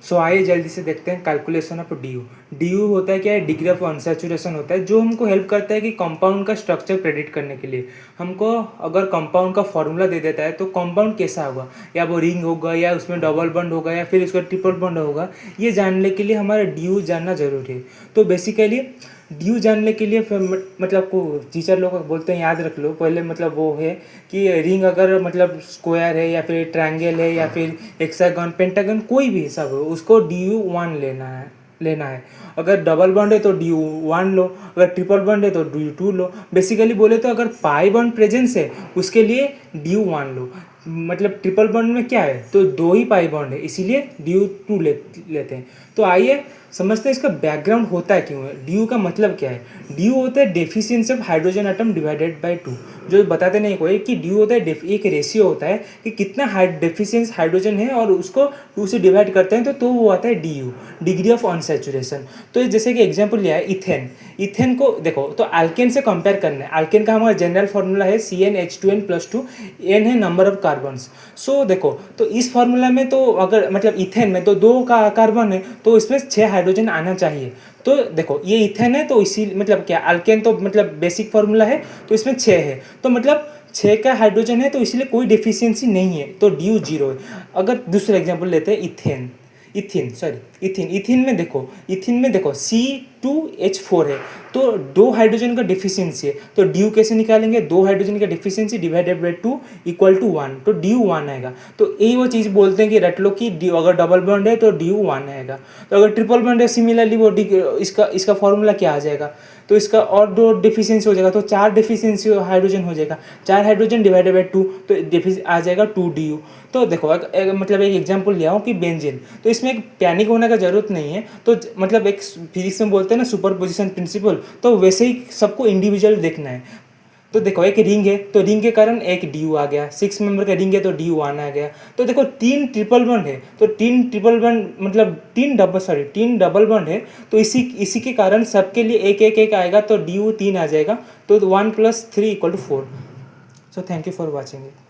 सो आइए जल्दी से देखते हैं calculation of D you. D you होता है क्या है, डिग्री ऑफ अनसैचुरेशन होता है, जो हमको हेल्प करता है कि कंपाउंड का स्ट्रक्चर प्रेडिक्ट करने के लिए। हमको अगर कंपाउंड का फॉर्मूला दे देता है तो कंपाउंड कैसा होगा, या वो रिंग होगा या उसमें डबल बॉन्ड होगा या फिर उसका ट्रिपल बॉन्ड होगा, ये जानने के लिए हमारा डी यू जानना जरूरी है। तो बेसिकली डी यू जानने के लिए फिर मतलब को टीचर लोग बोलते हैं याद रख लो पहले, मतलब वो है कि रिंग अगर मतलब स्क्वायर है या फिर ट्रायंगल है या फिर हेक्सागन पेंटागन कोई भी सब हो, उसको डी यू 1 लेना है। अगर डबल बॉन्ड है तो डी यू 1 लो, अगर ट्रिपल बॉन्ड है तो डी यू 2 लो। बेसिकली बोले तो अगर पाई बॉन्ड प्रेजेंस है उसके लिए डी यू 1 लो। मतलब ट्रिपल बॉन्ड में क्या है, तो 2 ही पाई बॉन्ड है, इसीलिए डी यू 2 लेते हैं। तो आइए समझते हैं इसका बैकग्राउंड होता है क्यों है। डी यू का मतलब क्या है। डी यू होता है deficiency of hydrogen atom divided by 2। जो बताते नहीं कोई कि डी यू होता है एक रेशियो होता है कि कितना डेफिशिएंस हाइड्रोजन है और उसको 2 से डिवाइड करते हैं तो वो आता है D you, degree of unsaturation. तो जैसे कि एग्जाम्पल लिया है इथेन। इथेन को देखो तो अल्केन से कंपेयर करना है। अल्केन का हमारा जनरल फॉर्मूला है CnH2n+2, n है नंबर ऑफ कार्बन्स। सो देखो तो इस फॉर्मूला में तो अगर मतलब इथेन में तो 2 का कार्बन है तो इसमें 6 हाइड्रोजन आना चाहिए। तो देखो ये इथेन है तो इसी मतलब क्या अल्केन तो मतलब बेसिक फार्मूला है तो इसमें 6 है, तो मतलब 6 का हाइड्रोजन है तो इसलिए कोई डेफिशिएंसी नहीं है, तो डी यू 0 है। अगर दूसरा एग्जांपल लेते हैं इथिन में देखो C2H4 है तो 2 हाइड्रोजन का डेफिशिएंसी है, तो डी यू कैसे निकालेंगे, 2 हाइड्रोजन का deficiency divided by 2 equal to 1, तो डी यू 1 आएगा। तो यही वो चीज़ बोलते हैं कि रट लो कि अगर डबल बॉन्ड है तो डी यू 1 आएगा। तो अगर ट्रिपल बॉन्ड है सिमिलरली वो इसका फॉर्मूला क्या आ जाएगा, तो इसका और 2 डेफिशिएंसी हो जाएगा तो 4 डेफिशिएंसी हाइड्रोजन हो जाएगा। 4 हाइड्रोजन डिवाइडेड बाय 2 तो आ जाएगा 2 डी यू। तो देखो मतलब एक एग्जांपल लिया हूँ कि बेंजीन, तो इसमें एक पैनिक होने का जरूरत नहीं है। तो मतलब एक फिजिक्स में बोलते हैं ना सुपरपोजिशन प्रिंसिपल, तो वैसे ही सबको इंडिविजुअल देखना है। तो देखो एक रिंग है तो रिंग के कारण एक डी यू आ गया, 6 मेंबर का रिंग है तो डी यू 1 आ गया। तो देखो 3 ट्रिपल बॉन्ड है तो 3 ट्रिपल बॉन्ड मतलब 3 डबल बॉन्ड है, तो इसी के कारण सबके लिए एक आएगा तो डी यू 3 आ जाएगा। तो 1 + 3 = 4। So thank you for watching it.